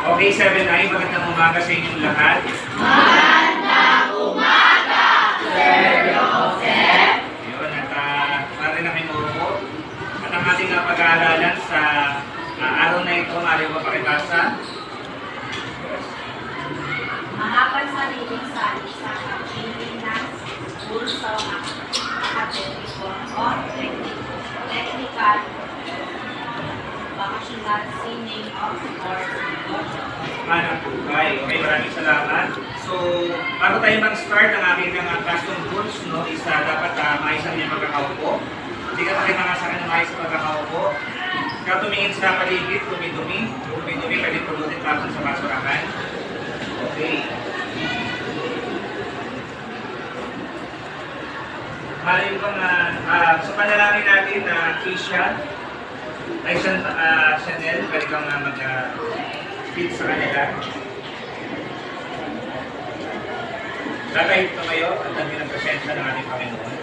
Okay, 7-9, magandang umaga sa inyong lahat. Magandang umaga, Sir Joseph! Yun, at pare na kayo po. At ang ating pag-aaralan sa araw na ito, maaari mo pakibasa. Mahapang sariling salita sa Pilipinas, Bulso Academico o Technical Vocational Singing of Sports. Hanap buhay. Okay, maraming salamat. So, bago tayo mag-start ang aking custom rules, no, isa dapat maayos ang iyong pagkakaupo. Hindi ka tayo mangasakan ng maayos sa pagkakaupo. Ikaw tumingin sa paligid, dumi-dumi, pwede pulutin tapos sa basurahan. Okay. Malayo bang sa panalangin natin na Keisha, ay Chanel, pwede kang mag-feed sa kanila. Lalahit na kayo at dami ng presensya ng ating Panginoon.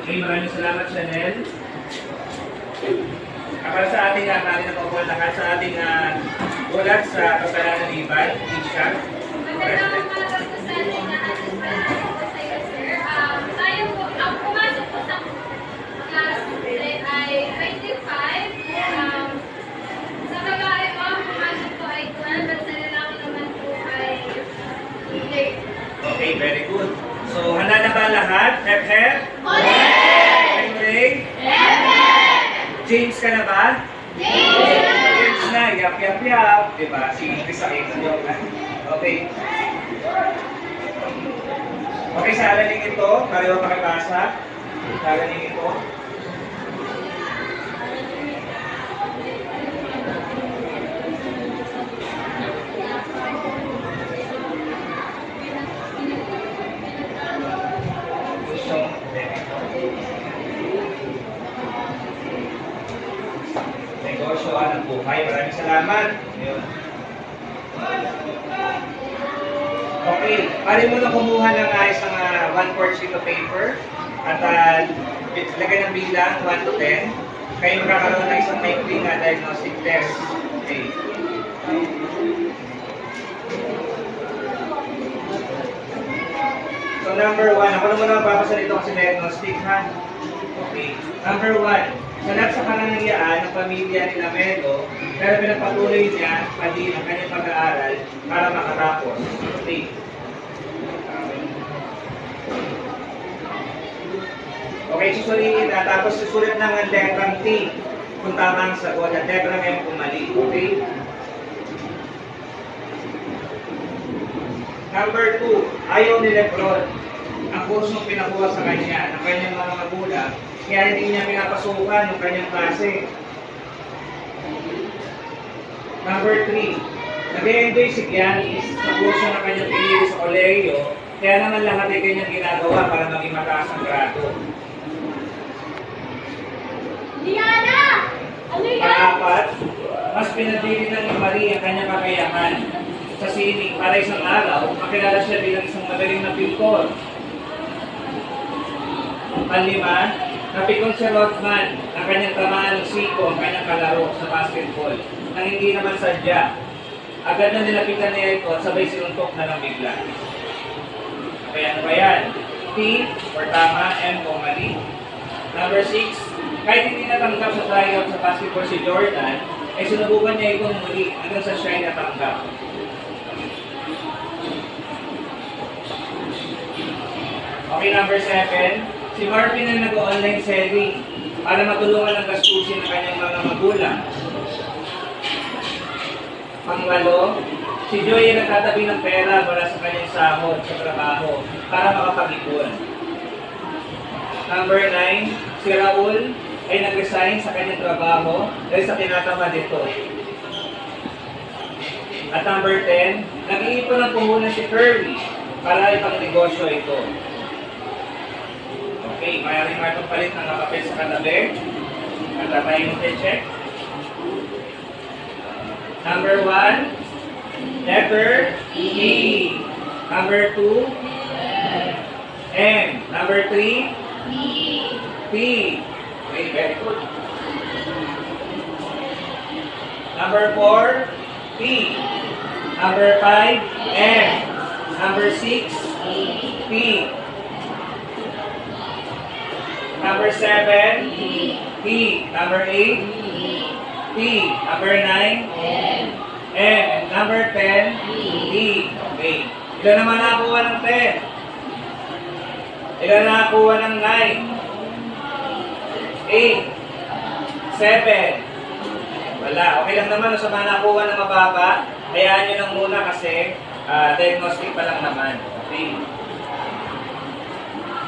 Okay, maraming salamat, Chanel. Para sa ating natin na paupuan lahat sa ating ulat sa Kapalaran ng Ibay, Keisha. Magandang umaga po sa ating lahat. Masaya, sir. Tayo po, ang pumasok po sa class ay 25. Sa babae po, ang pumasok po ay 12. At sa lalaki naman po ay 8. Okay, very good. So, handa na ba lahat? Hep-hep? Ring-ring? James ka na ba? James na, yap-yap-yap. Diba? Si Chris sa akin. Okay. Okay, sa alaling ito, pareho pakibasa. Sa alaling ito. Negosyo ng buhay. Maraming salamat. Ayun. Okay, pari mo na kumuha ng isang 1/4 sheet of paper at lagay ng bilang 1 to 10. Kayo magkakaroon ng isang maikling diagnostic test. Okay. So number 1, ako naman mapapasa nito kasi diagnostic ha. Okay. Number 1. Sanat sa kanangyayaan ng pamilya ni Melo, pero pinagpatuloy niya pati ang kanyang pag-aaral para makatapos. Okay. Okay, susulitin na tapos susulit ng letrang T kung tama ang sagot at letrang M kung mali. Okay? Number 2, ayaw ni Lebron ang kursong pinakuha sa kanya ng kanyang mga magulang. Kaya hindi niya pinapasukan yung kanyang klase. Number 3, nag-enjoy si Giannis sa kurso na kanyang pinili sa kolehiyo, kaya naman lahat ay kanyang ginagawa para maging mataas ang grado. Diana! Ano yan? Pang-apat, mas pinadilitan ni Marie ang kanyang kakayahan sa sining para isang araw, makilala siya bilang isang magaling na pintor. Panlima, napikon si Rodman ang kanyang tamaan ng siko ang kanyang kalaro sa basketball nang hindi naman sadya. Agad na nilapitan niya ito at sabay sinuntok na lang bigla. Kaya ano ba yan? T or tama, M o mali. Number 6, kahit hindi natanggap sa tryout sa basketball si Jordan, ay sinubukan niya itong muli hanggang sa siya ay natanggap. Okay, number 7, si Marvin ang nag-online selling para matulungan ang gastusin ng kanyang mga magulang. Pang-8, si Joy ay nagtatabi ng pera mula sa kanyang sahod sa trabaho para makapag-ipon. Number 9, si Raul ay nag-resign sa kanyang trabaho dahil sa tinatamad ito. At number 10, nag-iipon ng puhunan si Kirby para ipag-negosyo ito. Okay, maaaring matong palit ng papel sa katabi. At tayo mag-check. Number 1, letter E. Number 2, M. Number 3, P. Okay, very good. Number 4, P. Number 5, M. Number 6, P. Number 7, P. Number 8, P. Number 9, M. And number 10, D. Okay. Ilan naman nakakuha ng 10? Ilan nakakuha ng 9? 8. 7. Wala. Okay lang naman sa mga nakakuha ng mababa. Hayaan nyo lang muna kasi diagnostic pa lang naman. Okay.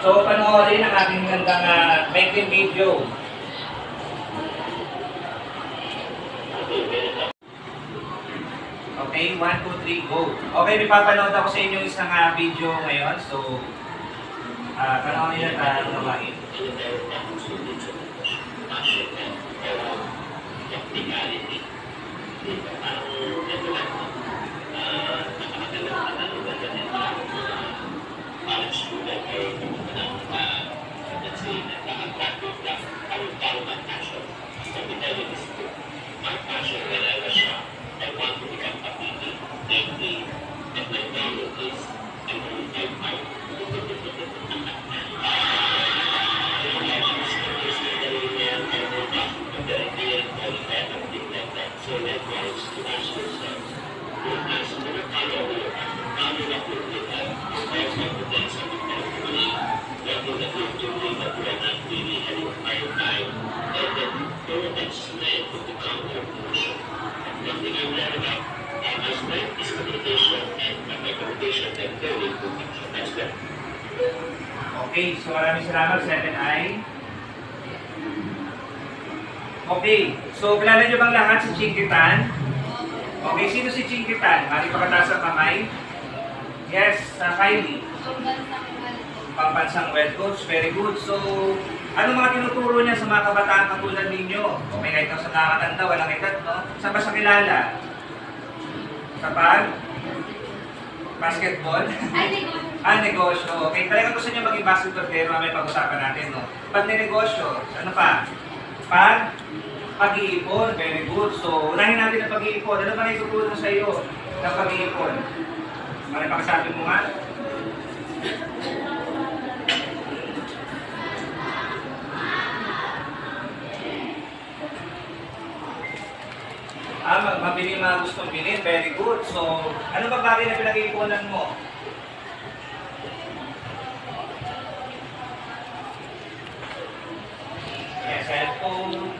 So, panoorin ang aking gandang making video. Okay, 1, 2, 3, go. Okay, may papanood ako sa inyo isang video ngayon. So, panoorin nyo na tayo gawain. Okay, so maraming salamat, 7i. Okay, so kilala nyo bang lahat si Chinkitan? Okay, sino si Chinkitan? Mari pakataas ang kamay. Yes, Kylie. Pambansang well coach, very good. So, ano mga tinuturo niya sa mga kabataan katulad ninyo? Okay, kahit sa nakakatanda, walang edad, no? Saan ba siya kilala? Sa basketball? Negosyo. Okay, talagang gusto niyo maging basketball player, may pag-usapan natin, no? Pag negosyo, ano pa? Pag-iipon, very good. So, unahin natin ang pag-iipon. Ano ba na itutulong sa iyo ng pag-iipon? Mali pakasabi mo nga. Mabili mga gustong bilhin, very good. So, ano ba bagay na pinag-iipunan mo? Yes, cellphone.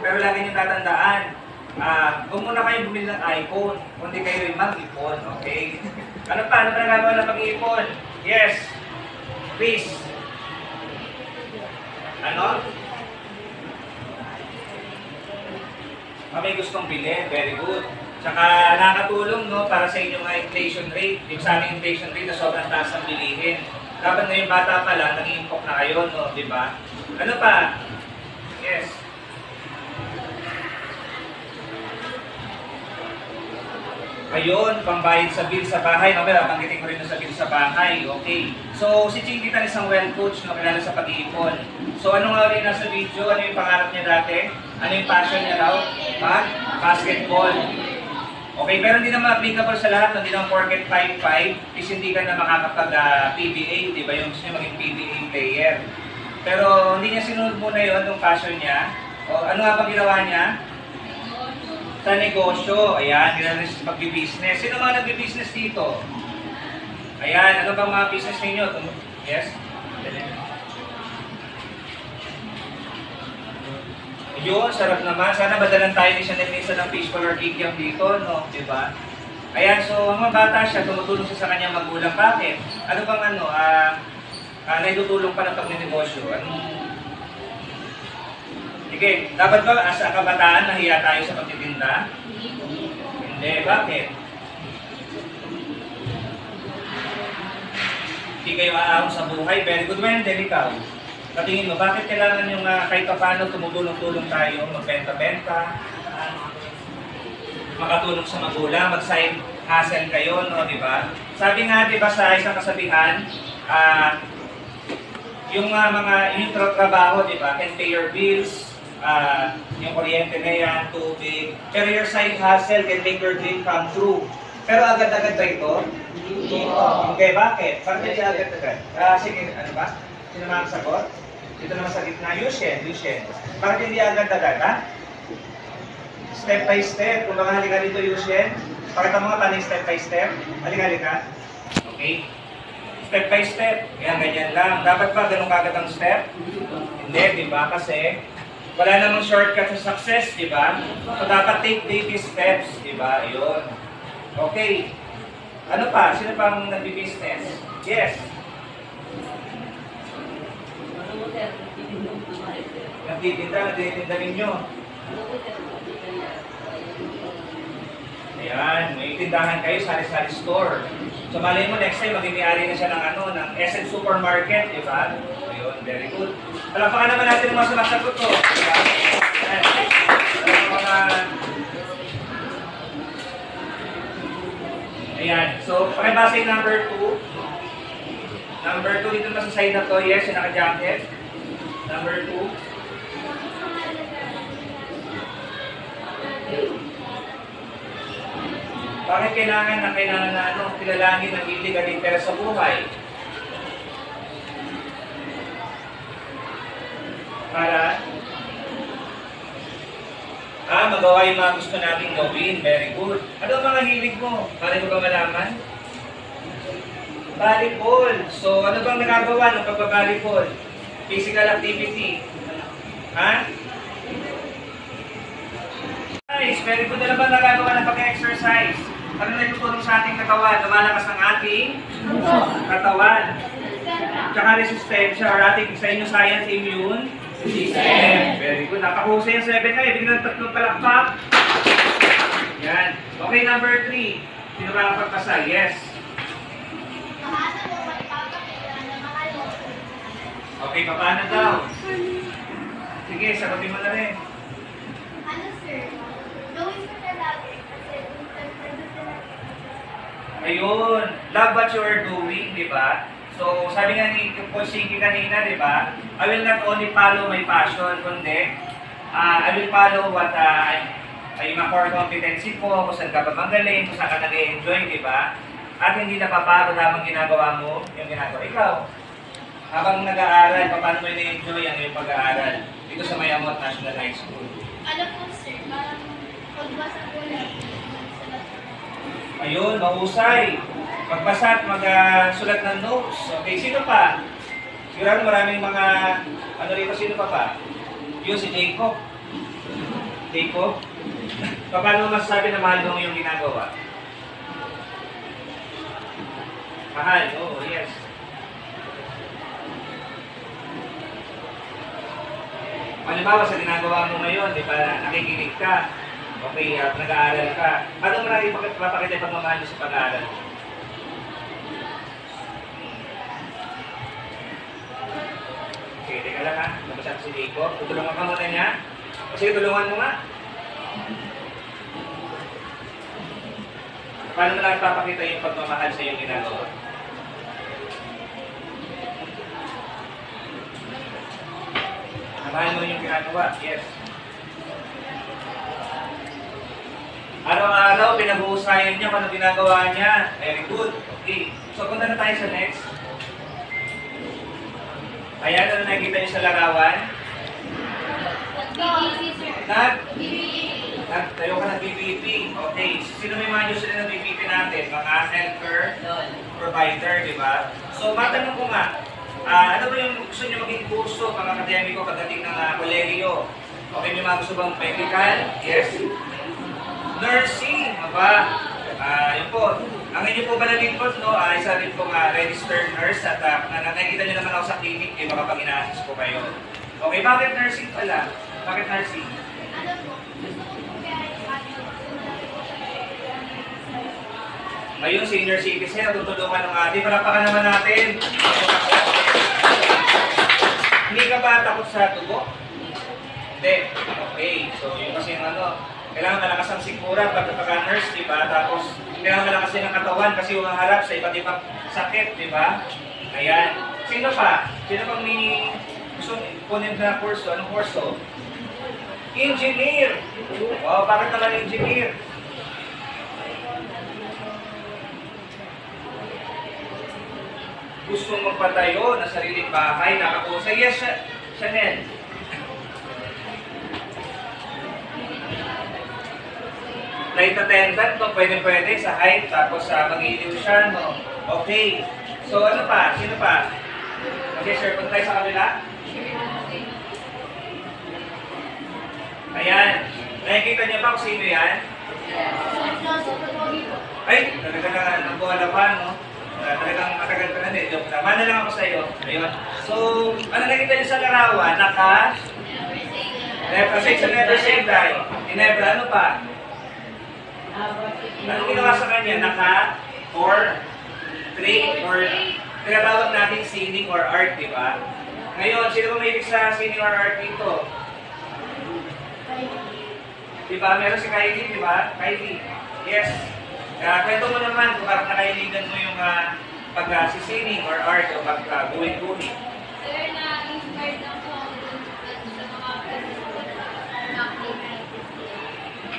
Pero lagi niyong tatandaan, huwag muna kayo bumili ng iPhone, kundi kayo yung mag-ipon, okay? Ano pa? Ano pa nagagawa ng pag-iipon? Yes. Please. Ano? May gustong bilhin, very good. Tsaka nakakatulong, no, para sa inyong inflation rate. Yung sa aming inflation rate na sobrang taas ang bilihin. Dapat ngayong bata pa lang, nag-i-impok na kayo, no, di ba? Ano pa? Yes. Ayun, pambayad sa bill sa bahay. Mamaya, banggitin ko rin sa bill sa bahay. Okay. So, si Chinkitan isang well coach, no, kilala sa pag-iipon. So, ano nga ulit nasa video? Ano yung pangarap niya dati? Ano yung passion niya raw? Basketball. Okay, pero hindi naman applicable sa lahat. Hindi naman porket 5'5", is hindi ka na makakapag-PBA, di ba? Yung gusto niya maging PBA player. Pero hindi niya sinunod muna yun, yung passion niya. O, ano nga bang ginawa niya? Sa negosyo. Ayan, ginagawa siya sa pag-business. Sino mga nag-business dito? Ayan, ano bang mga business ninyo? Yes? Yun, sarap naman. Sana madalan tayo ni Chanel minsan ng fishball or kikiam dito, no? Diba? Ayan, so mga bata siya, tumutulong siya sa kanyang magulang. Bakit? Ano bang ano, naitutulong pa ng pag-negosyo? Sige, dapat ba as a kabataan nahiya tayo sa pagtitinda? Hindi, bakit? Hindi kayo aahon sa buhay. Very good, Wendell, ikaw. Patingin mo, bakit kailangan yung kahit pa paano tumutulong-tulong tayo, magbenta-benta? makatulong sa magulang, mag-side hustle kayo, no, di ba? Sabi nga, di ba, sa isang kasabihan, yung trabaho, di ba, can pay your bills, yung kuryente na yan, tubig, pero your side hustle can make your dream come true. Pero agad-agad ba ito? Okay, bakit? Bakit hindi agad-agad? Sige, ano ba? Sino makakasagot? Dito naman sa gitna, Yushen. Bakit hindi agad-agad, ha? Step by step. Kung baka halika dito, Yushen. Pakita mo nga paano yung step by step. Halika. Okay? Step by step. Kaya ganyan lang. Dapat ba ganun kagad ang step? Hindi, di ba? Kasi wala namang shortcut sa success, di ba? So dapat take baby steps, di ba? Yun. Okay. Ano pa? Sino pang nagbi-business? Yes. Nagtitinda ninyo. Ayan, may tindahan kayo, sari-sari store. So malay mo, next time, magmimiyari na siya ng SM Supermarket, di ba? Ayun, very good. Palapakan naman natin ang mga sumasagot ko. Diba? Ayan, so pakibasa yung number 2. Number 2, dito naman sa side na to, yes, yung naka-jacket. Number 2. Bakit kailangan na kilalangin ng illegal interest sa buhay? Para magawa yung mga gusto nating gawin. Very good. Ano ang mga hilig mo? Para mo ba malaman? Volleyball. So, ano bang nagagawa ng pagbabaliball? Physical activity. Ha? Nice. Very good. Ano ba nagagawa ng pag-exercise? Ano nagtutulong sa ating katawan? Lumalakas ng ating katawan. Tsaka resistensya or ating sa inyo science immune system. Very good. Napakahusay yung 7 na. Biglang 3 palakpak. Yan. Okay, number 3. Sino ba ang pagpasa? Yes. Okay, paano daw? Sige, sagutin mo na rin. Ano, sir? Gawin ko na lagi kasi Ayun. Love what you are doing, di ba? So, sabi nga ni Coach Shinky kanina, di ba? I will not only follow my passion, kundi I will follow what ay mga core competency ko, kung saan ka ba magaling, kung saan ka nag-enjoy, di ba? At hindi napapagod habang ginagawa mo yung ginagawa. Ikaw, habang nag-aaral, paano mo na-enjoy ang iyong pag-aaral dito sa Mayamot National High School? Ano po, sir? Parang pagbasa ko lang. Ayun, mahusay. Magbasa at magsulat ng notes. Okay, sino pa? Sigurado maraming mga, rito, sino pa? Yun, si Jacob. Jacob? Paano mo masasabi na mahal mo yung ginagawa? Mahal, oh, yes. Halimbawa sa ginagawa mo ngayon, di ba, nakikinig ka, okay, nag-aaral ka. Paano mo rin papakita yung pagmamahal mo sa pag-aaral? Okay, teka lang ha. Nabasa ko si Nico. Tutulungan ka muna niya. O sige, tulungan mo nga. Paano mo lang papakita yung pagmamahal sa iyong ginagawa? Mahal mo yung ginagawa? Yes. Araw-araw, pinag-uusayan niya kung ano ginagawa niya. Very good. Okay. So, punta na tayo sa next. Ayan, ano nakikita niyo sa larawan? Tayo ka ng BBP. Okay. Sino may mga user ng BBP natin? Mga healthcare provider, di ba? So, matanong ko nga, ano ba yung gusto niyo maging kurso, mga akademiko, pagdating ng kolehiyo? Okay, may mga gusto bang medical? Yes. Nursing, aba? Yun po. Ang inyo po ba na lingkod, no? Isa rin pong registered nurse at nakikita niyo naman ako sa clinic, eh, baka pag ina-assist po kayo. Okay, bakit nursing pala? Bakit nursing? Ano po? Ngayon, senior citizen, natutulungan ng ating. Palapakan naman natin. Hindi ka ba takot sa tubo? Hindi. Okay. So, yun kasi yung Kailangan malakas ang sikmura pag napaka-nurse, di ba? Tapos, kailangan malakas din ang katawan kasi humaharap sa iba't ibang sakit, di ba? Ayan. Sino pa? Sino pang may gusto kunin na kurso? Anong kurso? Engineer! Oh, bakit naman engineer? Gusto magpatayo ng sariling bahay, nakakusay. Yes, Chanel. Flight attendant, no? Pwede sa height, tapos sa mag-iiliw siya, no? Okay. So, ano pa? Sino pa? Okay, sir, punta tayo sa kabila. Ayan. Nakikita niyo ba kung sino yan? Ay, talaga na nabuhala pa, no? Talagang matagal pa na din. Joke lang. Mana lang ako sa iyo. Ayun. So, ano nakita niyo sa larawan? Never say to never say die. Never, ano pa? Ano ginawa sa kanya? Or trade, or tinatawag natin singing or art, di ba? Ngayon, sino ba mahilig sa singing or art dito? Di ba? Meron si Kylie, di ba? Kylie. Yes. Kwento mo naman kung parang nakailigan mo yung pag-singing or art o pag-guwing-guwing. Sir, na-inspired lang po ako dun sa mga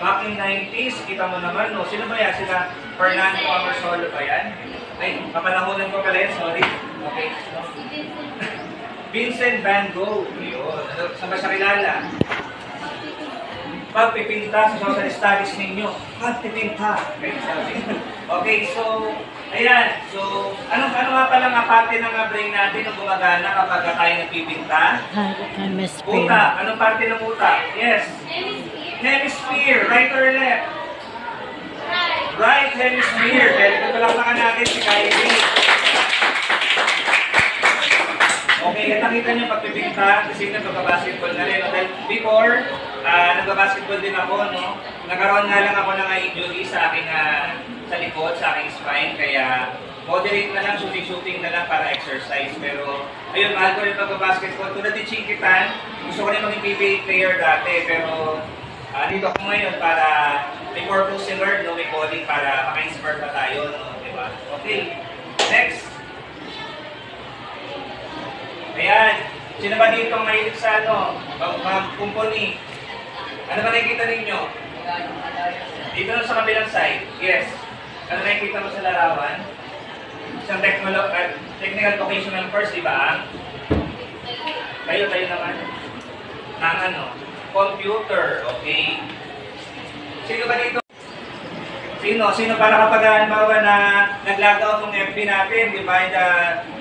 Back in 90s, kita mo naman, no? Sino ba yan? Sila Fernando Amarsolo ba yan? Ay, papanahonan ko pala yan, sorry. Okay. Vincent Van Gogh. Yun. Saan ba siya kilala? Pagpipinta sa social studies ninyo. Pagpipinta. Okay, so, ayan. So, ano nga pala nga parte ng brain natin na gumagana kapag tayo nagpipinta? Hemisphere. Utak. Anong parte ng utak? Yes. Hemisphere. Hemisphere. Right or left? Right. Right hemisphere. Kaya ito palakpakan natin si Kylie. Okay, nakita niyo pagpipinta, kasi nagbabasketball na rin. Okay? Before, nagbabasketball din ako, no? Nagkaroon nga lang ako ng injury sa aking sa likod, sa aking spine, kaya moderate na lang, shooting na lang para exercise. Pero, ayun, mahal ko rin pagbabasketball. Tulad ni Chinkitan, gusto ko rin maging PBA player dati, pero dito ako ngayon para may purpose si Lord, no? May calling para maka-inspire pa tayo, no? Diba? Okay, next. Ayan. Sino ba dito mahilig sa kumpuni? Ano ba nakikita ninyo? Dito na sa kabilang side. Yes. Ano nakikita mo sa larawan? Isang technical vocational course, di ba? Kayo naman. Ng computer. Okay. Sino ba dito? Sino para kapag halimbawa na nag-logout ng FB natin, di ba, in the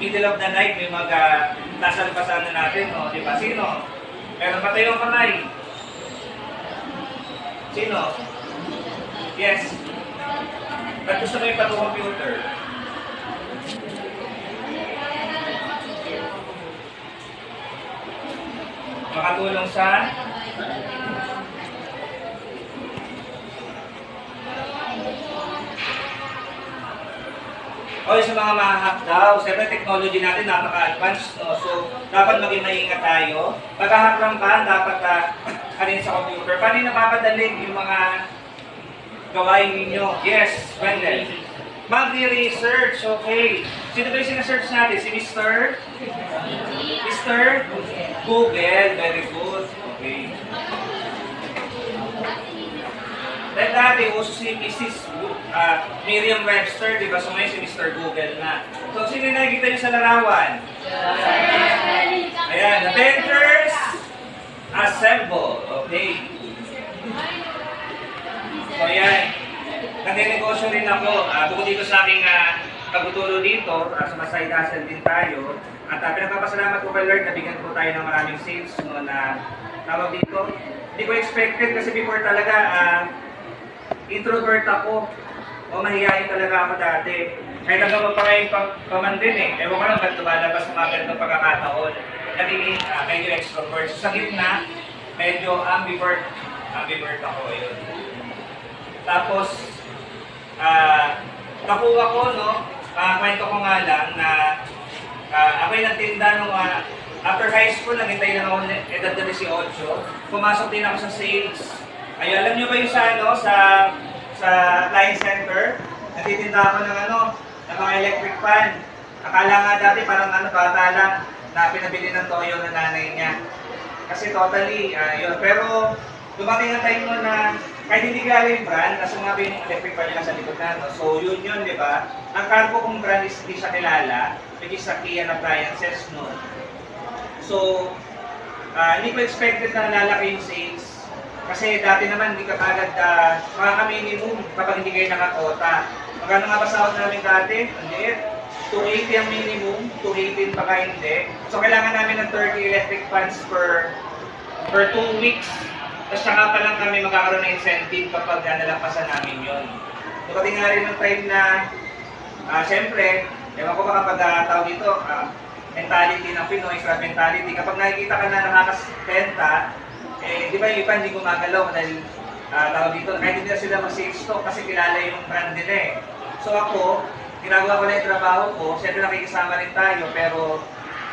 middle of the night, may nasalpasan na natin, no? Di ba? Sino? Meron ba tayong kamay? Sino? Yes. Ba't gusto mo yung pag-computer? Makatulong sa? O, sa mga mahahack daw, siyempre technology natin napaka-advanced, so dapat maging maingat tayo. Pag-hack lang ba, dapat kanin sa computer. Paano napapadali yung mga gawain ninyo? Yes, Wendell. Mag-research, okay. Sino ba yung sinesearch natin? Si Mr. Google, very good. Okay. Dahil dati, uso si Mrs. Merriam-Webster, di ba? So ngayon si Mr. Google na. So, sino yung nakikita niyo sa larawan? Ayan, Avengers Assemble. Okay. So, ayan. Nag-negosyo rin ako. Bukod dito sa aking pagtutulo dito, sa side hustle din tayo. At pinagpapasalamat ko kay Lord, nabigyan ko tayo ng maraming sales no, na tawag dito. Hindi ko expected kasi before talaga, introvert ako. O mahihayin talaga ako dati. Kahit hanggang magpakain paman din eh. Ewan ko lang ba't lumalabas ng mga ganitong pagkakataon. Naging medyo extrovert. So, sa gitna, medyo ambivert. Ambivert ako yun. Tapos, nakuha ko, no? Kwento ko nga lang na ako'y nagtinda nung after high school, nagintay na ako edad na 18. Pumasok din ako sa sales. Ay, alam nyo ba yung sa, ano, sa appliance center? Natitinda ako ng ano, ng mga electric fan. Akala nga dati parang ano, bata lang na pinabili ng toyo ng nanay niya. Kasi totally, yun. Pero dumating ang time mo na kahit hindi galing brand, nasa mga yung electric fan nila sa likod na, no? So yun yun, di ba? Ang cargo kong brand is hindi siya kilala, which is sa Kian Appliances, no? So, hindi ko expected na lalaki yung sales. Kasi dati naman, hindi ka kagad makaka-minimum kapag hindi kayo nakakota. Magkano nga ba sahod namin dati? Ang liit. 280 ang minimum, 218 baka hindi. So kailangan namin ng 30 electric fans per 2 weeks. Tapos saka pa lang kami magkakaroon ng incentive kapag nalampasan namin yun. Dumating nga rin ng time na, siyempre, ewan ko ba kapag tawag dito, mentality ng Pinoy, crab mentality. Kapag nakikita ka na nakakasbenta, di ba yung iba hindi gumagalaw dahil tawag dito, kahit hindi na sila mag-sales stock kasi kilala yung brand nila eh. So ako, ginagawa ko na yung trabaho ko, siyempre nakikisama rin tayo, pero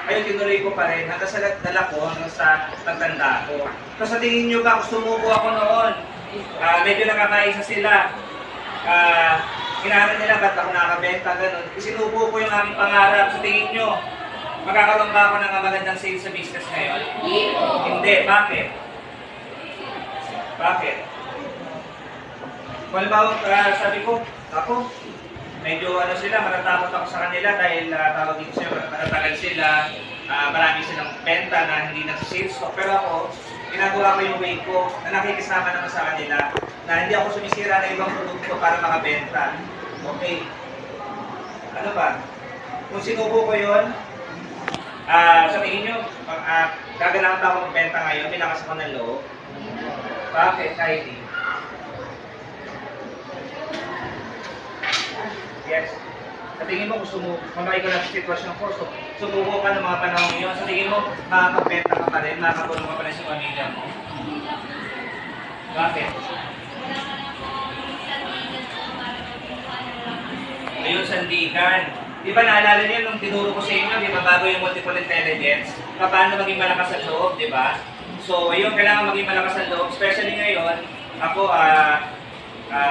ayun, tinuloy ko pa rin hanggang sa dala ko, hanggang sa pagtanda ko. So sa tingin nyo ba, kung sumuko ako noon, medyo nakakaisa sila, kinahanan nila ba't ako nakakabenta, ganun. Isinubo ko yung aking pangarap. Sa tingin nyo, magkakaroon ba ako ng magandang sales sa business ngayon? Hindi. Bakit? Bakit? Kung halimbawa, sabi ko, ako, medyo ano sila, matatakot ako sa kanila dahil tawag dito sila, matatagal sila, marami silang benta na hindi nagsisales stock. Pero ako, ginagawa ko yung way ko na nakikisama naman sa kanila na hindi ako sumisira ng ibang produkto para makabenta. Okay. Ano ba? Kung sinubo ko yun, sa tingin nyo, gaganahan pa ako magbenta ngayon, may lakas ako ng loob. Bakit, Kylie? Yes. Sa tingin mo, kung mamay ka na sa sitwasyon ko, so sumuko ka ng mga panahon ngayon, sa tingin mo, makakagbenta ka pa rin, makakatulong ka pa rin sa pamilya mo. Bakit? Ayun, sandigan. Di ba naalala niyo nung tinuro ko sa inyo, di ba bago yung multiple intelligence, paano maging malakas ang loob, di ba? So, ayun, kailangan maging malakas ang loob, especially ngayon, ako,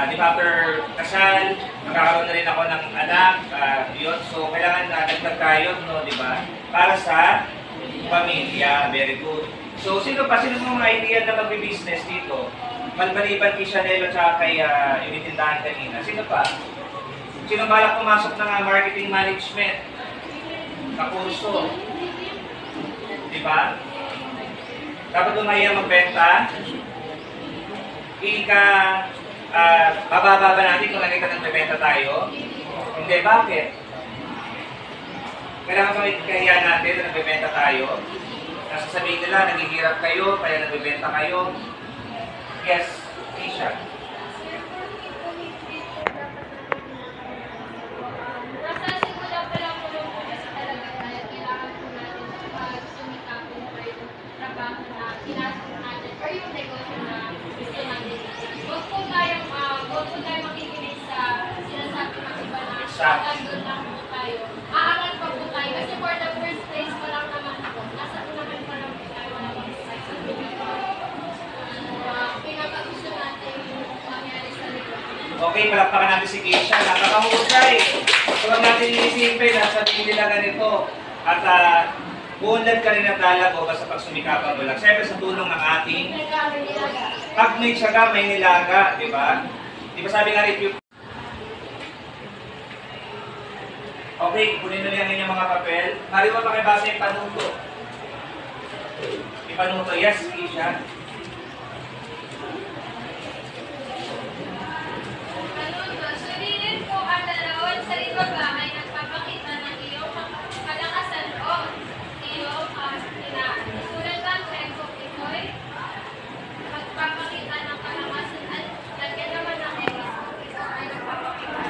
di ba after kasal, magkakaroon na rin ako ng anak, yun. So, kailangan dagdag tayo, no, di ba? Para sa pamilya, very good. So, sino mga idea na magbi-business dito? Maliban kay Chanel at saka kay yung itindahan kanina. Sino pa? Sino balak pumasok ng marketing management? Kakurso. Di ba? Dapat umaya magbenta. Bababa ba natin kung nakita nagbebenta tayo? Hindi, bakit? Kailangan pa kahiya natin na nagbebenta tayo. Nasasabihin nila, naghihirap kayo, kaya nagbebenta kayo. Yes, Tisha. Nasa simula pa lang po po kasi talaga dahil kailangan po natin sumikapin po yung trabaho na pinasok natin or yung negosyo na gusto natin. Huwag po tayong makikinig sa sinasabi ng iba na doon lang po tayo. Aangat pa po tayo kasi for the first place pa lang naman po. Nasa unahan pa lang po tayo wala pang pinakagusto natin yung mangyari sa negosyo. Okay, palakpakan natin si Keisha. Nakakahusay. So, huwag natin iisipin na sabihin nila ganito. At buunlad ka rin ang dalago basta pag sumikapan mo lang. Siyempre sa tulong ng ating pag may tiyaga, may nilaga, di ba? Di ba sabi nga review? Okay, kunin na lang yung mga papel. Mari mo pakibasa yung panuto. Yung panuto, yes, Keisha. Sulitin po ang larawan sa ibaba ay nagpapakita ng iyong kalakasan o iyong hinaan. Sulat ang tempo ito'y magpapakita ng kalakasan at lagyan naman ng eris. Ito ay nagpapakita.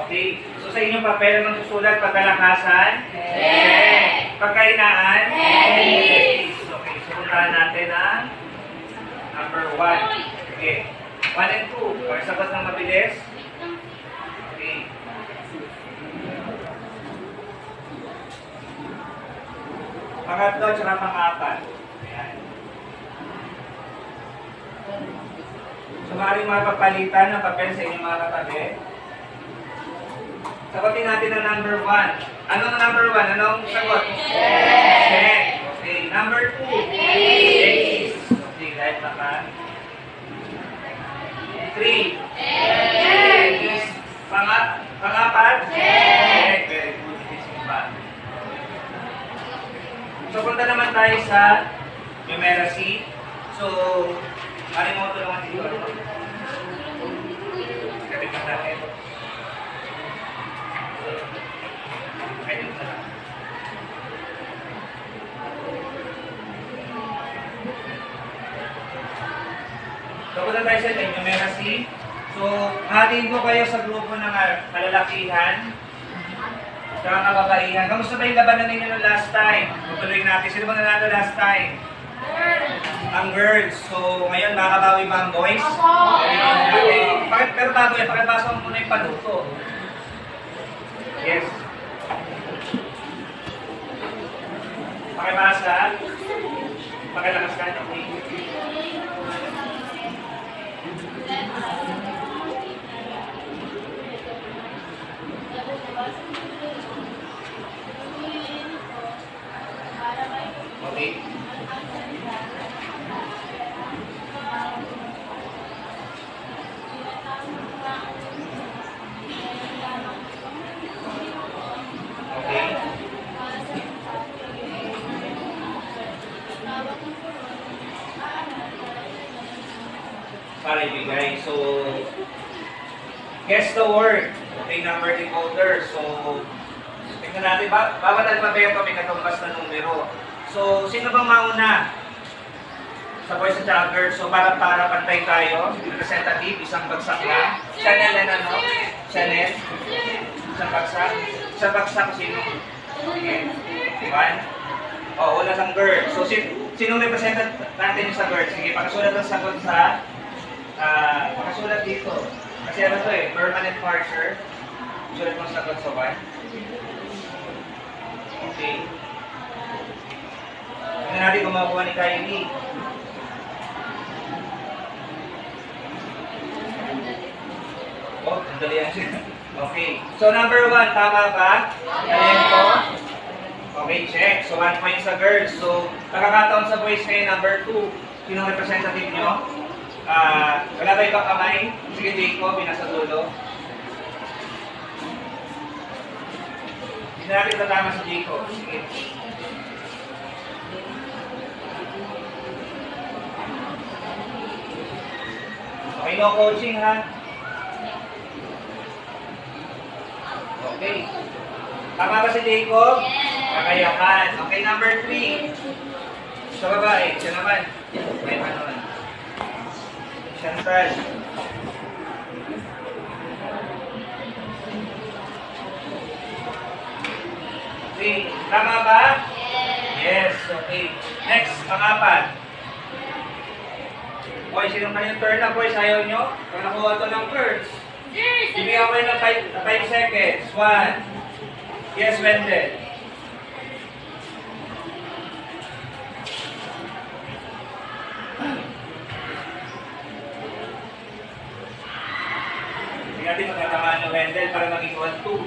Okay. So sa inyong papel ang susulat, pagkalakasan? Yes. Pagkainaan? Yes. Okay, so puntahan natin ang number 1. Okay. 1 and 2. Pagsagot ng mabilis. Okay. Pangatlo, tsaka pang-apat. Ayan. maaaring mapapalitan ng papel sa inyong mga katabi. Sagutin natin ang number 1. Anong number 1? Anong sagot? Check. Okay. Number 2. Days. Okay, dahil naka. 3. Days. Pangapat? Check. Very good. Isip ba? So, punta naman tayo sa numeracy. So, maaaring mo tulungan dito. Kapit na natin. So, punta tayo sa numeracy. So, hatiin ko kayo sa grupo ng kalalakihan at kababaihan. Kamusta ba yung labanan ninyo ng last time? Tutuloy natin. Sino ba nanalo last time? Ang girls. So, ngayon, makakabawi ba ang boys? Okay. Pero bago yan, pakibasa mo muna yung panuto. Yes. Pakibasa. Pakilakas ka. Okay. Okay. Para ibigay. So, guess the word. Okay, number decoder. So, tingnan natin. Bawat alpabeto may katumbas na numero. So, sino bang mauna? Sa boys at girls. So, para pantay tayo. Representative, isang bagsak na. Chanel and ano? Chanel. Isang bagsak. Isang bagsak, sino? Sige. One. Oh, wala sang girl. So, sinong representative natin sa girls? Sige, pakasulat ang sagot sa pakasulat dito. Kasi ano to eh, permanent marker. Sulat mo sagot sa one. Okay. Tingnan natin kung makuha ni Kylie. Oh, sandali yan siya. Okay. So, number 1, tama ba? Talento. Okay, check. So, 1 point sa girls. So, nakakataon sa boys ngayon, number 2. Sinong representative nyo? Wala ba ibang kamay? Sige, Jacob, pinasa dulo. Hindi natin tatama si Jacob. Sige. Okay, no coaching ha? Okay. Tama ba si Jacob? Kakayakan. Okay, number 3. Sa babae, siya naman. May panon. Chantal. Okay, tama ba? Yes, okay. Next, pang-apat. Okay, sinong kanyang turn na boys? Ayaw nyo? Kung nakuha ito ng birds. Ibigyan ko kayo ng 5 seconds. 1. Yes, Wendell. Hindi natin magkatamaan ng Wendell para maging 1-2.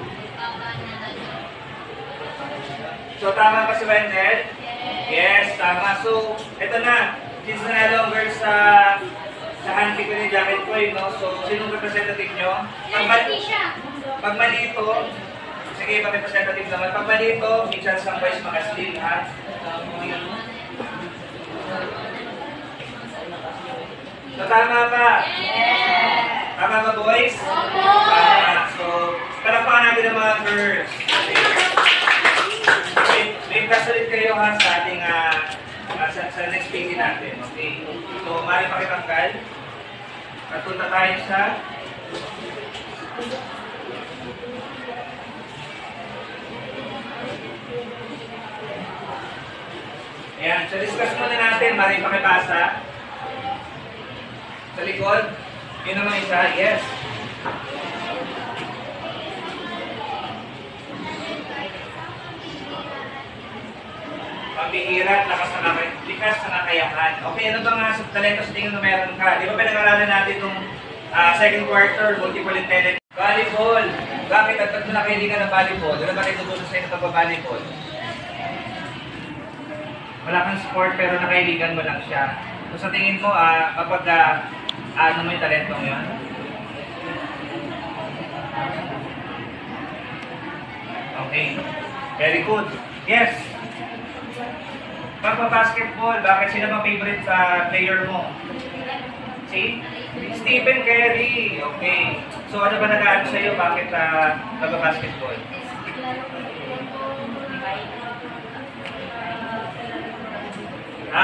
So, tama ba si Wendell? Yes, tama. So, ito na. Since nanalo ang girls sa handpick ko ni Jacket Boy, no? So, sinong representative nyo? Pag mali ito, sige, pag representative naman. Pag mali ito, may chance ng boys mag-steal, ha? So, tama ba? Tama ba, boys? Tama. So, palakpakan natin ang mga girls. Okay. May class ulit kayo, ha, sa ating sa next page natin, okay? So, maaari pakitanggal. At punta tayo sa ayan, so discuss muna natin, maaari pakipasa. Sa likod, yun naman isa, yes. Pambihira at likas na kakayahan. Okay, ano ba nga sa talento sa tingin na meron ka? Di ba pinag-aralan natin itong Second quarter, multiple intelligence. Volleyball. Bakit? At ba't mo nakahilingan ng volleyball? Ano ba itutulong sa'yo ng pagbabaliball? Wala kang sport pero nakahilingan mo lang siya. So sa tingin mo, kapag ano mo yung talentong yun? Okay. Very good. Yes. Pagpa-basketball, bakit sino bang favorite player mo? Si Stephen Curry. Okay. So ano ba nag-aano sa'yo? Bakit pagpa-basketball?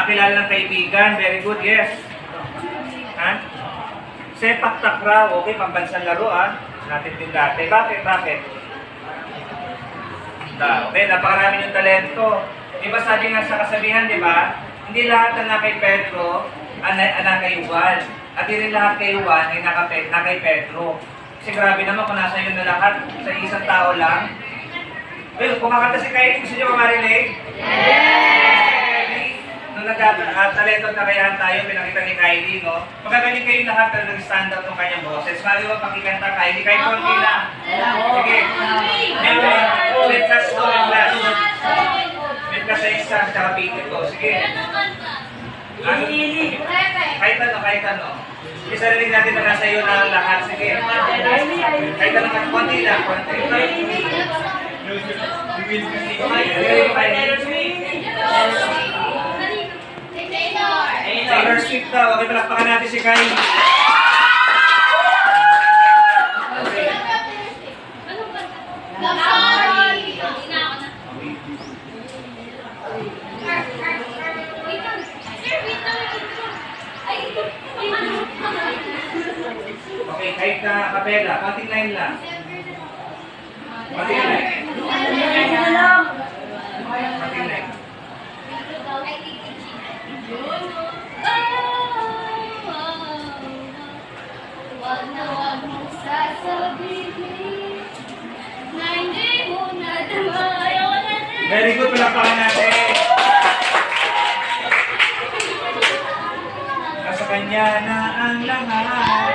Kilala ng kaibigan. Very good. Yes. Sepak takraw. Okay, pambansang laro natin din dati. Bakit? Okay, napakarami yung talento. Diba sabi nga sa kasabihan, di ba? Hindi lahat na kay Pedro, anak kay Juan. At hindi lahat kay Juan ay na kay Pedro. Kasi grabe naman kung nasa iyo na lahat sa isang tao lang. Well, kumakanta si Kylie, gusto niyo marinig? Yes! Nung talento na kayahan tayo, pinakita ni Kylie, no? Magagaling kayo lahat na nag-stand out ng kanyang boses. Mali mo pakikanta, Kylie, kahit konti lang. Sige. Let's us go in class. Let's sa exam, tsaka pigil ko. Sige. Kahit ano. Isa rin natin na nasa iyo na lahat. Sige. Kahit ano, konti lang. Taylor Swift daw. Okay, palakpakan natin si Kylie. Okay, kahit kapela, konting line lang. Konting line. Konting line. Wag mong sasabihin na hindi mo nadama. Very good, palakpakan natin. Nasa kanya na ang lahat.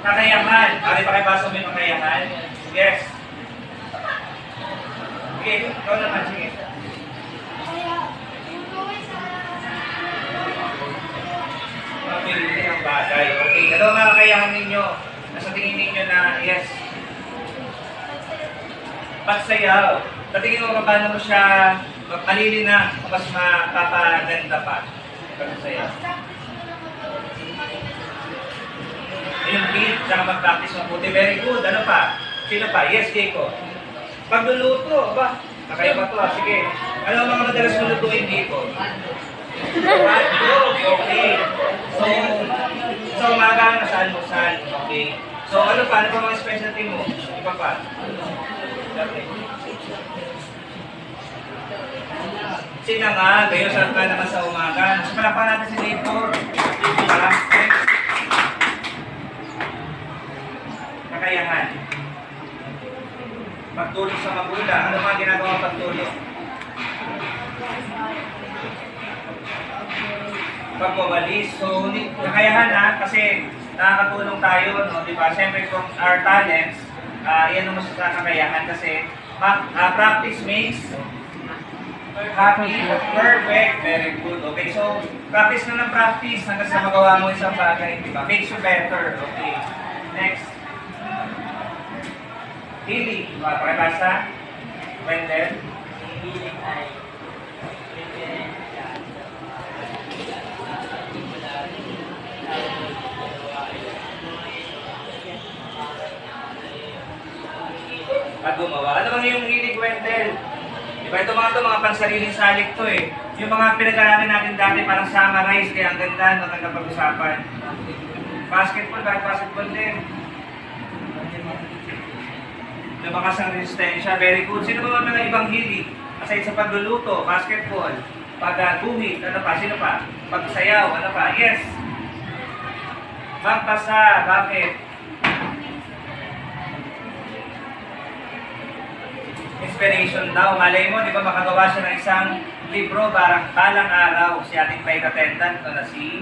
Kakayahan. Pari pakipasok mo yung kakayahan. Yes. Okay, ikaw naman. Sige. Mabilis ang bagay. Okay, ano ang kakayahan ninyo? Nasa tingin ninyo na, yes. Pagsayaw. Sa tingin mo, paano mo siya malili na mas mapapaganda pa? Pagsayaw. Yung beat, saka mag-practice mabuti. Very good. Ano pa? Sino pa? Yes, Keiko. Pagluluto, ba? Nakaiba to sige. Ano ang mga madalas mo lutuin dito? Hotdog, okay. So umaga na sa almusal, okay. So ano pa? Ano pa mga specialty mo? Iba pa? Okay. Sina nga, kayo sarap ka naman sa umaga. So pala natin si Dito. Kakayahan. Pagtulong sa magulang. Ano mga ginagawa pagtulong? Pagwawalis. So, kakayahan kasi nakakatulong tayo, no? Diba? Siyempre, from our talents, yan ang mas kakayahan kasi practice makes happy, perfect, very good. Okay, so practice na ng practice hanggang sa magawa mo isang bagay, diba? Makes you better. Okay, next. Healing. Pakibasa. Wendell. Healing ay at gumawa. Ano bang yung hilig, Wendell? Diba ito mga pansariling salik to eh. Yung mga pinag-aralan natin dati parang summarize, kaya ang ganda, maganda pag-usapan. Basketball, bakit basketball din? Lumakas ang resistensya, very good. Sino ba mga ibang hilig? Aside sa pagluluto, basketball, pag-guhit, ano pa? Sino pa? Pagsayaw, ano pa? Yes! Magpasa, bakit? Miss inspiration daw. Malay mo, di ba makagawa siya ng isang libro balang araw si ating flight attendant na si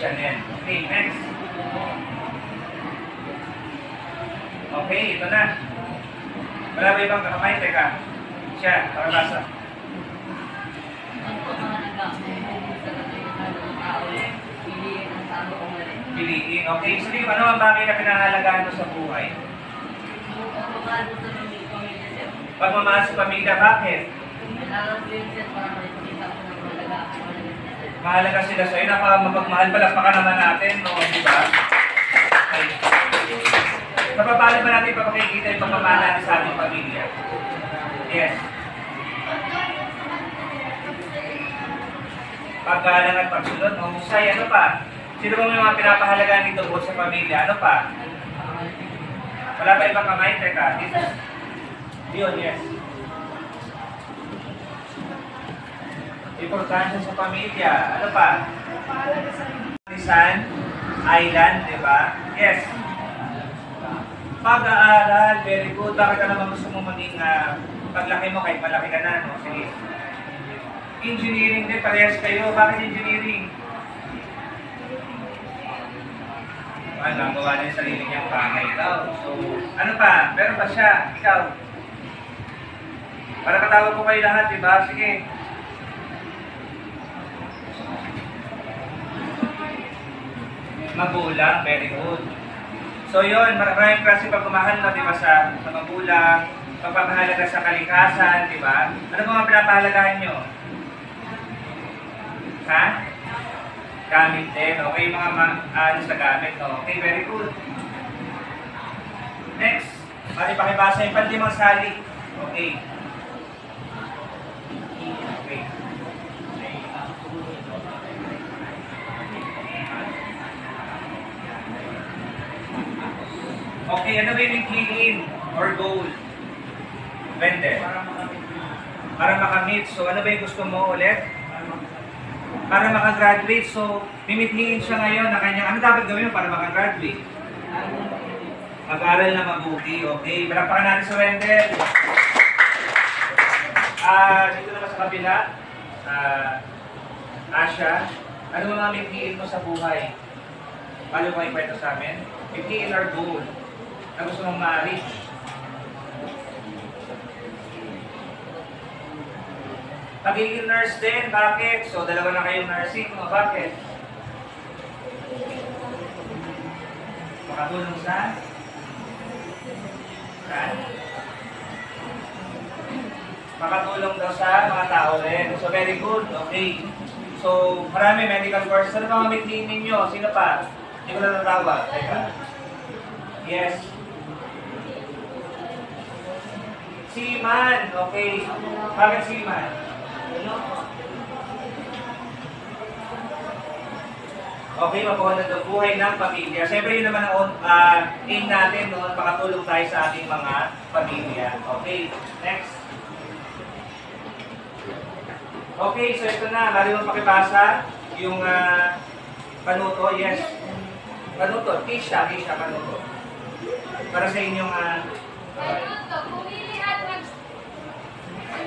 Chanel. Okay, next. Okay, ito na. Wala ba ibang kakamay? Teka. Siya, para basa. Piliin. Okay, sige, ano ang bagay na pinahalagaan mo sa buhay? Pagmamahal sa pamilya, bakit? Mahalaga sila sa'yo. Mapagmahal, palakpakan naman natin, no? Diba? Okay. Paano ba natin papakikita yung pagmamahal natin sa ating pamilya? Yes. Paggalang at pagsunod, mahusay, ano pa? Sino bang may mga pinapahalagaan dito po sa pamilya? Ano pa? Wala pa ibang kamay? Teka, dito. Yun, yes. Importansya sa pamilya. Ano pa? San Island, di ba? Yes. Pag-aaral, very good. Bakit ka naman gusto mo maging paglaki mo kahit malaki ka na, no? Sige. Engineering din, parehas kayo. Bakit engineering? Nagawa niya yung sarili niyang bagay daw. So, ano pa? Meron pa siya? Ikaw? Para katawag ko kayo lahat, di ba? Sige. Magulang, very good. So yun, maraming klase pagmamahal na, di ba, sa magulang, pagpapahalaga sa kalikasan, di ba? Ano ba mga pinapahalagahan nyo? Ha? Gamit din. Okay, mga ano sa gamit. Okay, very good. Next, mali pakibasa yung panlimang sali. Okay. Okay. Okay, ano ba yung key-in or goal? Depende. Para makamit. So, ano ba yung gusto mo ulit? Para makagraduate. So, mimithiin siya ngayon na kanyang, ano dapat gawin mo para makagraduate? Mag-aral na mabuti. Okay, palakpakan natin sa Wendell. Dito naman sa kabila. Asha, ano mga mimithiin mo sa buhay? Paano mo ikwento sa amin? Mimithiin our goal na gusto mong ma-reach. Pagiging nurse din, bakit? So, dalawa na kayong nursing, bakit? Makatulong sa? Saan? Makatulong daw sa mga tao rin. So, very good. Okay. So, marami medical courses. Ano mga meeting ninyo? Sino pa? Hindi ko na natawag. Teka. Yes. Seaman. Okay. Bakit seaman? Okay, mapuhanan ng buhay ng pamilya. Siyempre yun naman ang aim natin noon, makatulong tayo sa ating mga pamilya. Okay, next. Okay, so ito na. Mali mo pakibasa yung panuto. Yes. Panuto. Tisha, panuto. Para sa inyong Panuto, pumili at mag-submitten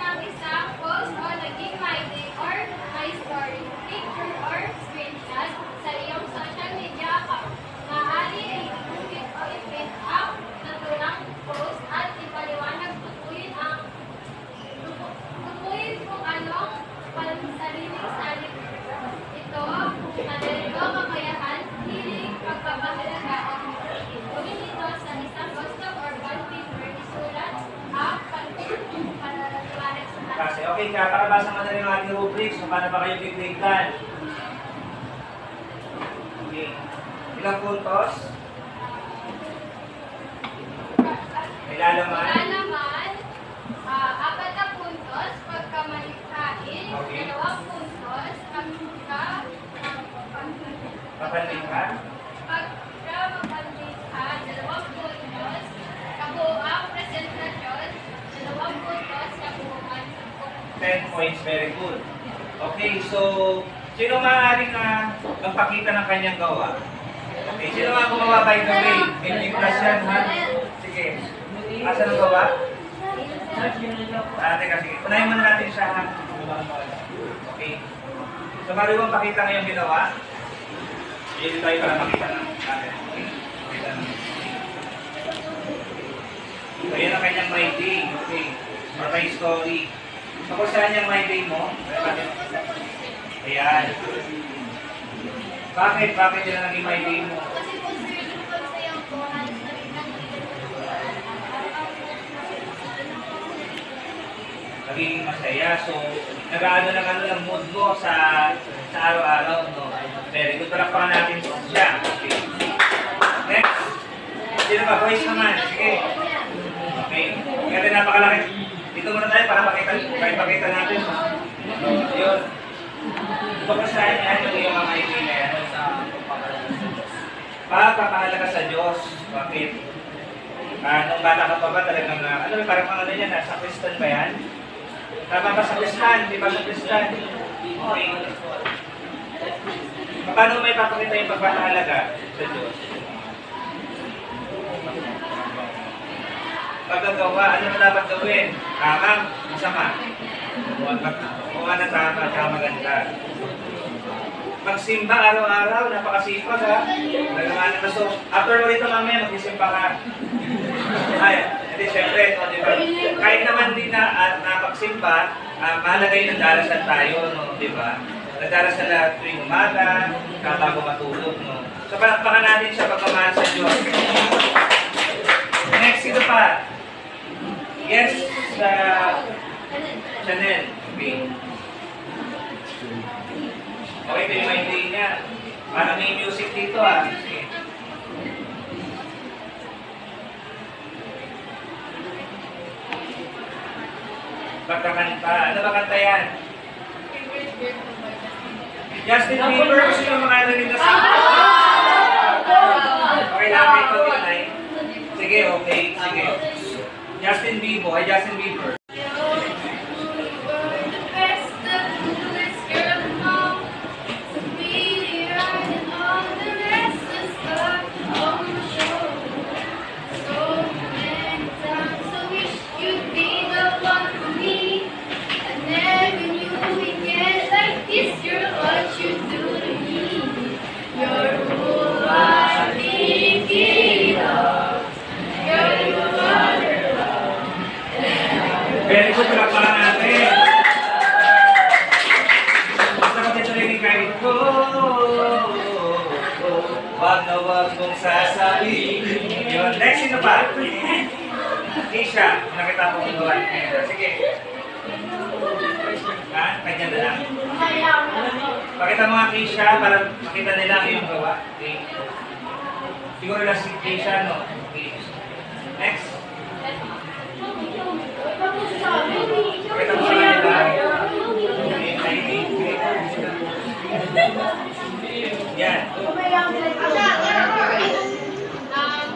ng isang post o naging my day or my story, picture or screenshot sa iyong social media account. Maaari ay i-tweet o i-print out na tulang post at ipaliwanag tutuin kung anong pansariling salip ito, madaligo, kakayahan, hiling, pagpapahalaga o gawin ito sa isang gusto or bond paper, isulat ang panalaliwanag sa kasi. Okay, para basa mo na rin ang ating rubrics. So, paano ba kayo pipiglan? Okay. Ilang puntos? May lalaman? Lalaman, 4 na puntos pagkamalikhain, Okay. 2 puntos Papanlikha? pagkamalikha, 2 puntos kabuuang presentasyon, 2 puntos kabuuan 10 points, very good. Okay, so, sino maaaring magpakita ng kanyang gawa? Okay, sino nga gumawa by the way? Hindi plus yan, ha? Sige. Asan ang gawa? Teka, sige. Unahin muna natin siya, ha? Okay. So, Mariwang, pakita ngayong ginawa. Dito tayo para makita natin. Okay. Makita natin. So, yan ang kanyang my day. Okay. Or my story. So, kung saan yung my day mo? Ayan. Bakit? Bakit yun ang naging my day mo? Kasi po sir, yung pagsayang po, halos na rin ang Naging masaya. So, nag-aano ng ano ng mood mo sa araw-araw, no? Very good. Palakpakan natin siya. Okay. Next. Sino ba? Voice naman. Sige. Okay. Kasi napakalaki. Dito muna tayo para pakita natin. Yun. Pagkasahin yan yung iyong mga idea na yan. Pagpapahalaga sa Diyos. Bakit? Nung bata ka pa ba talagang, parang mga ano yan, sa Kristan ba yan? Tama ba sa Kristan? Di ba sa Kristan? Okay. Paano may papakita yung pagpapahalaga sa Diyos? Pagkagawa, ano na dapat gawin? Tama? Masama? O ano tama? Tama maganda. Magsimba araw-araw, napakasipag ha. Nagamanan na so. After mo rito mamaya, magsisimba ka. Ay, hindi siyempre, no, di ba? Kahit naman din na napagsimba, mahalaga yung nagdarasal tayo, no, di ba? Nagdarasal na tuwing umaga, bago matulog, no. So, palakpakan natin siya pagkamahal sa Diyos. Next, ito pa. Yes, sa Chanel. Okay. Okay, ito yung idea niya. Parang may music dito ah. Sige. Pagkakanta. Ano ba kanta yan? Justin Bieber. Gusto yung mga narinig na sa okay lang, may ito. Sige, okay. Sige. Justin Bieber. Ay, Justin Bieber. Very good, palakpakan natin. Basta ko dito rin kahit ko. Wag na wag mong sasabihin. Yun. Next, sino pa? Keisha. Nakita ko kung gawa. Sige. Ha? Kanya na lang. Pakita mo nga Keisha para makita nila ang iyong gawa. Okay. Siguro lang si Keisha, no? Okay. Next. Pakita mo sa kanila. Yan.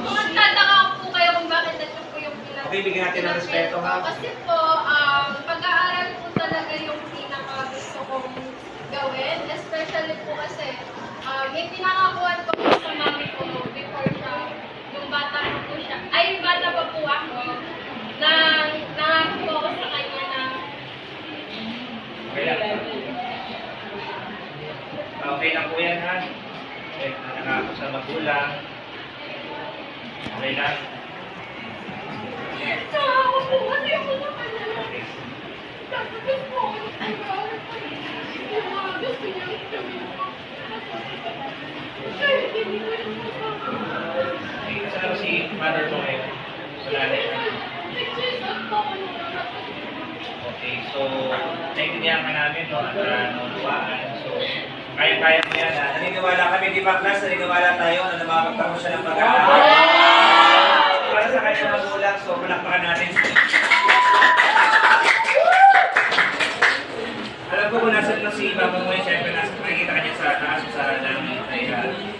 Magtataka po kayo kung bakit ito po yung pinag- Okay, bigyan natin ng respeto, ha? Kasi po, pag-aaral po talaga yung pinaka gusto kong gawin. Especially po kasi, may pinangakuan ko po sa mami ko before siya, yung bata ko po siya. Ay, yung bata pa po ako, na nangako ako sa kanya na Okay lang. Okay lang po yan, ha? Okay, nakakapos sa magulang. Okay lang. tsaka ako po, ano yung mga kanya. Okay. Tapos po, ay, yung mga gusto niya sabihin ko. Sir, hindi ko yung Okay, kasama si mother mo ngayon. Sa nanay. Okay, so, naintindihan ka namin, no? At naunawaan. So, kaya-kaya mo yan, ha? Naniniwala kami, di ba, class? Naniniwala tayo na makakapagtapos siya ng pag-aaral. Para sa kanyang magulang, so, palakpakan natin. Alam ko kung nasa na si Mama mo, siyempre nakikita ka niya sa taas sa langit. Ay,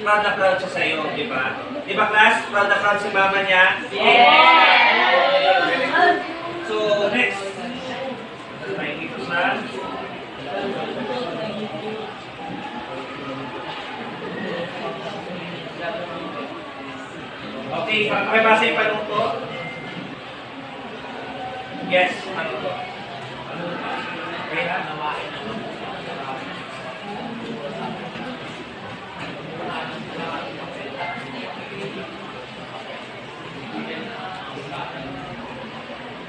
proud na proud siya sa iyo, di ba? Di ba, class? Proud na proud si Mama niya? Yes! So, next. Ay, dito sa... Okay, pakibasa yung panuto. Yes, ano to? Okay na?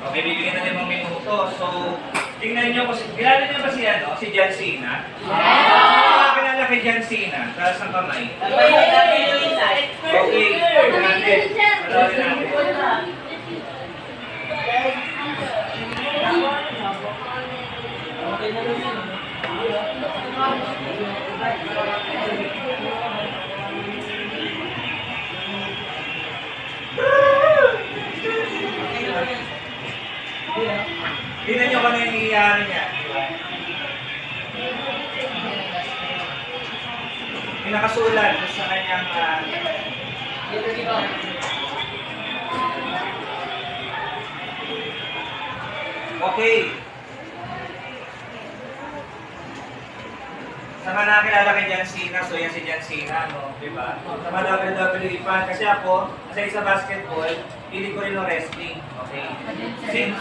Okay, bibigyan na 5 minuto. So, tingnan nyo, kilala nyo ba si, si John Cena? Yes! Kilala kay John Cena, taas ng kamay. Okay, tingnan natin. Panoorin natin. Tingnan nyo kung ano yung nangyayari niya. May nakasulat sa kanyang okay. Sa mga nakakilala kay John Cena, so yan si John Cena, no? Diba? Sa mga WWE fan, kasi ako, kasi sa basketball, hindi ko rin ng wrestling. Okay?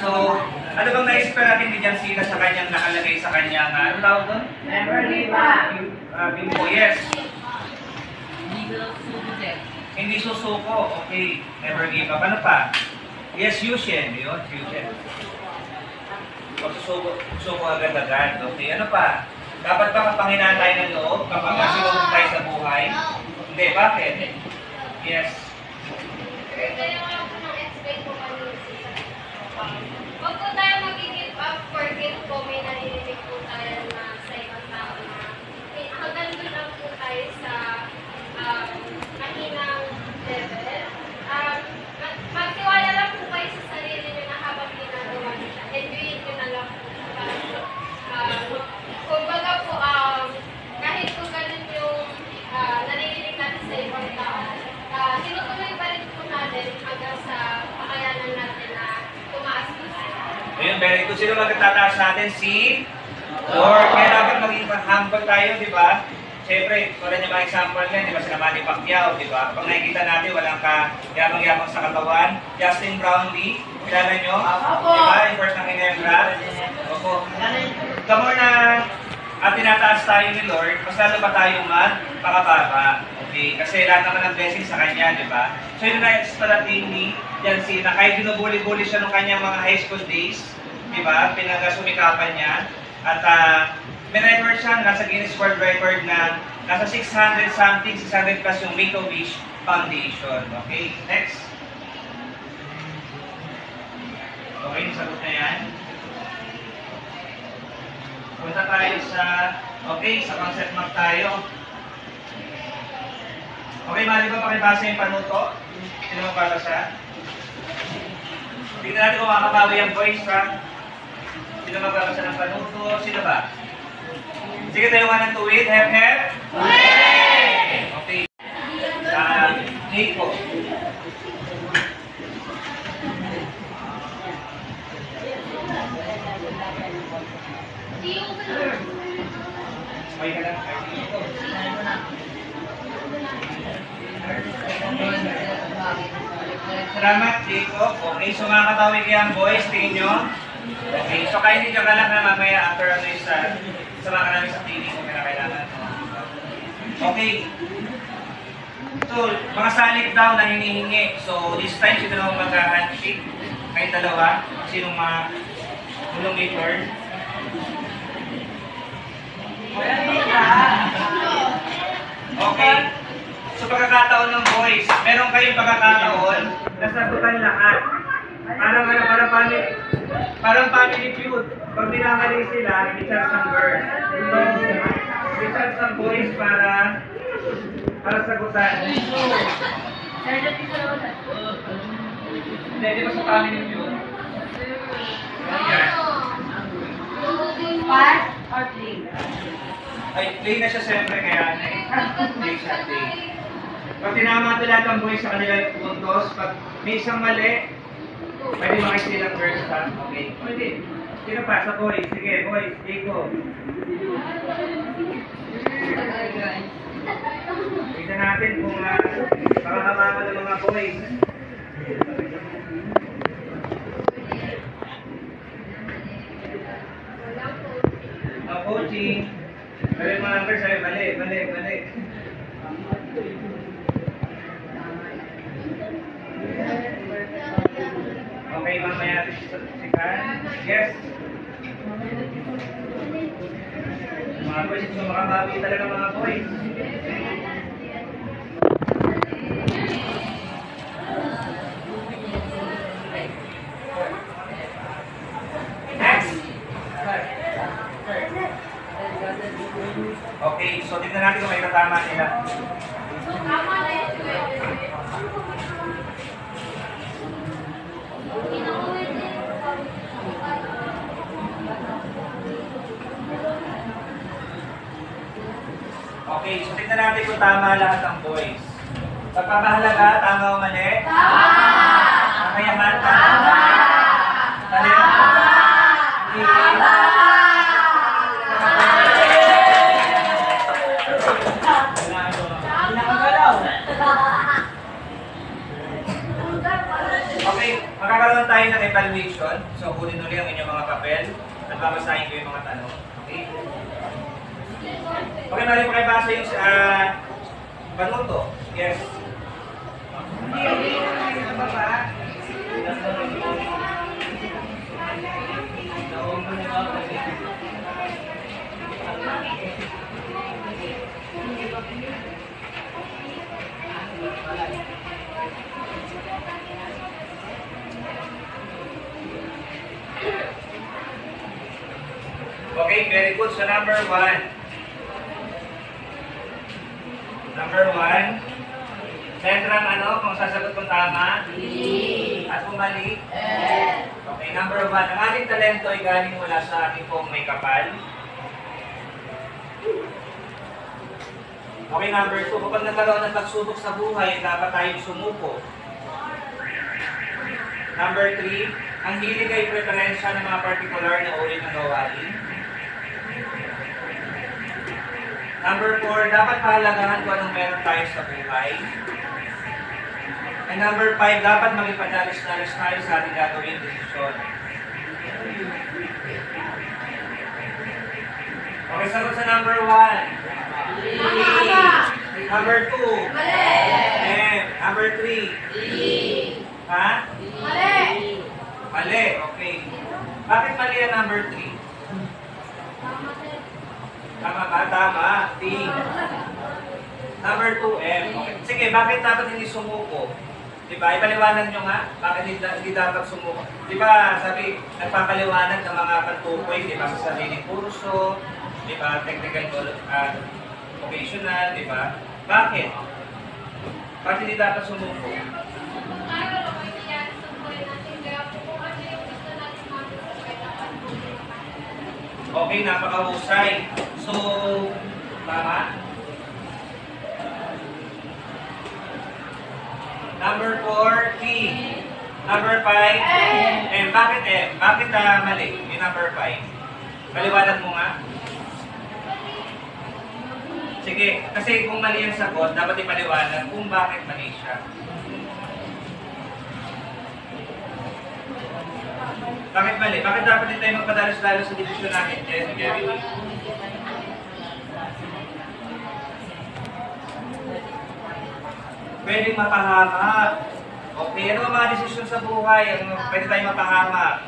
So, ano bang na-expect natin ni John Cena sa kanyang nakalagay sa kanyang, ano tawag doon? Never give up. Bimbo, yes. Hindi susuko. Okay. Never give up. Ano pa? Yes, Yushin. Yun, Yushin. Huwag susuko agad-agad. Okay. Ano pa? Dapat ba kapanginaan tayo ng loob kapag sinulog tayo sa buhay? Hindi. Bakit? Yes. Kaya nga po ng expect ko kanina. Huwag po tayo mag-give up porket po may narinig po tayo na sa ibang tao na hanggang doon lang po tayo sa kahinang level. Magtiwala lang po kayo sa sarili nyo na habang ginagawa nyo siya. Enjoyin nyo na lang po. Kumbaga po, kahit po ganun yung narinig natin sa ibang tao, tinutuloy pa rin po natin hanggang sa kakayanan natin na tumaas po tayo. Ayun, very good. Sino magtataas natin? Si Lord. Kaya dapat maging humble tayo, di ba? Siyempre, wala niya mga example yan, di ba? Sila Manny Pacquiao, di ba? Pag nakikita natin, walang yabang-yabang sa katawan. Justin Brownlee, kilala nyo? Di ba? Yung first ng Ginebra. Opo. The more na tinataas tayo ni Lord, mas lalo pa tayong magpakababa. Okay? Kasi lahat naman ng blessing sa Kanya, di ba? So yun na exparating ni John Cena. Kahit binubuli-buli siya nung kanyang mga high school days, di ba? Pinag-sumikapan niya. At may record siya, nasa Guinness World Record na nasa 600 something, 600 plus yung Make-A-Wish Foundation. Okay? Next. Okay, nasagot na yan. Punta tayo sa, okay, sa concept map tayo. Okay, mali ba pakibasa yung panuto? Sino magbabasa? Tingnan natin kung makakabawi ang voice, ha? Sino magbabasa ng panuto? Sino ba? Sige tayo 1 and 2 with hep hep. Okay. Nico. Okay ka lang. Salamat, Jacob. Okay, so mga katawig yan, boys, tingin nyo. Okay, so kahit hindi nyo ka lang na mamaya after ano is sama ka namin sa TV kung kailangan. Okay. So, mga salik daw na hinihingi. So, this time, sino naman mag-handshake? Kayong dalawa. Sinong ulong may turn? Okay. So, pagkakataon ng boys, meron kayong pagkakataon na sagutan lahat. Parang family feud. Pag minamali sila, i-charge ng girls. So, i-charge ng boys para sagutan. Hindi, di ba sa family feud? Ayan. Pass or play? Ay, play na siya siyempre kaya play siya, play. Pag tinama ito lahat ng boys sa kanilang puntos, pag may isang mali, pwede makistil ang girls ha? Okay. Pwede. Sino pa? Sa boys. Sige, boys. Jacob. Tignan natin kung makakababa ng mga boys. mga coaching. Sabi mga number, sabi mali, mali, mali. Okay, mamaya si Karen. Yes. Mga boys, gusto makabawi talaga mga boys. Next. Okay, so tignan natin kung may katama nila. Tama na yun. Inuulit din. Okay, so tignan natin kung tama lahat ng boys. Pagpapahalaga, tama o mali? Tama! Kakayahan, tama? Mali? Hindi. Okay, magkakaroon tayo ng evaluation. So, kunin ulit ang inyong mga papel at babasahin ko yung mga tanong. Okay? Okay, mali po kayo basa yung panuto. Yes. Okay, very good. So, number 1. Number 1. Central ano, kung sasagot kong tama? At kung mali? Okay, number 1. Ang ating talento ay galing mula sa ating pong may kapal. Okay, number 2. Kapag nagkaroon ng pagsubok sa buhay, dapat tayong sumuko. Number 3. Ang hilig ay preferensya ng mga particular na uri ng gawain. Number 4, dapat pahalagahan kung anong meron tayo sa buhay. And number 5, dapat maging padalos-dalos tayo sa ating gagawin desisyon. Okay, sagot sa number 1. Number 2. Number 3. Ha? Mali, okay. Bakit mali ang number 3? Tama ba? Tama. T. Number 2, M. Okay. Sige, bakit dapat hindi sumuko? Diba? Ipaliwanag nyo nga. Bakit hindi dapat sumuko? Diba, sabi, nagpapaliwanag ng mga patukoy, diba, sa sariling kurso, diba, technical, vocational, diba? Bakit? Bakit hindi dapat sumuko? Okay, napakahusay. So, tama? Number 4, T. Number 5, M. Bakit M? Bakit mali? Yung number 5. Paliwanag mo nga. Sige, kasi kung mali ang sagot, dapat ipaliwanag kung bakit mali siya. Bakit mali? Bakit dapat din tayo magpadalos-dalos sa desisyon natin? Yes, Gary. Pwedeng mapahamak. Okay, ano ang mga desisyon sa buhay? Pwede tayo mapahamak.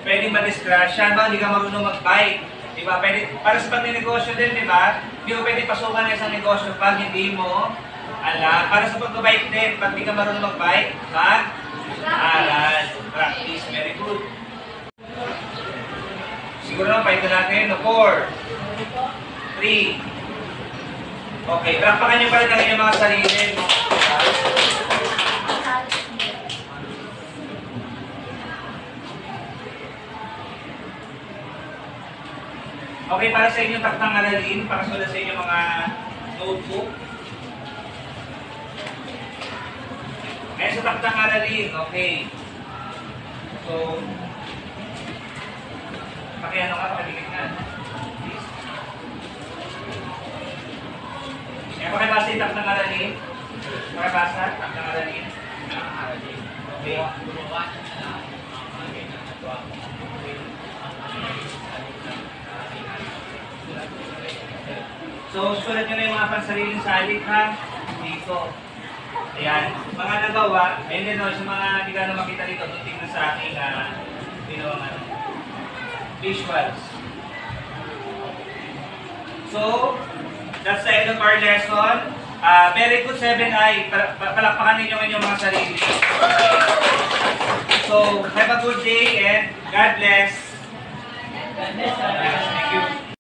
Pwedeng madisgrasya, ba? Hindi ka marunong mag-bike. Diba? Pwede, para sa pag-negosyo din, diba? Hindi mo pwede pasukan ng isang negosyo pag hindi mo alam. Para sa pag-bike din, pag hindi ka marunong mag-bike, mag-aral. Practice. Very good. Siguro naman, pahinga natin. 4, 3. Okay, prakpakan nyo pa rin ang inyong mga sarili. Okay, para sa inyong taktang aralin, pakasulat sa inyong mga notebook. Ngayon sa taktang aralin, okay. So, pakiano ka, pakadikit nga. Kaya pakibasa yung tak ng aralin. Pakibasa, tak ng aralin. Okay. So, sulat nyo na yung mga pansariling salit ha. Dito. Ayan. Mga nagawa, ayun din o, sa mga hindi ka na makita dito, doon tingnan sa aking ginawang visuals. So, that's the end of our lesson. Very good 7i. Palakpakan ninyo yung mga sarili. So, have a good day and God bless. God bless. Thank you.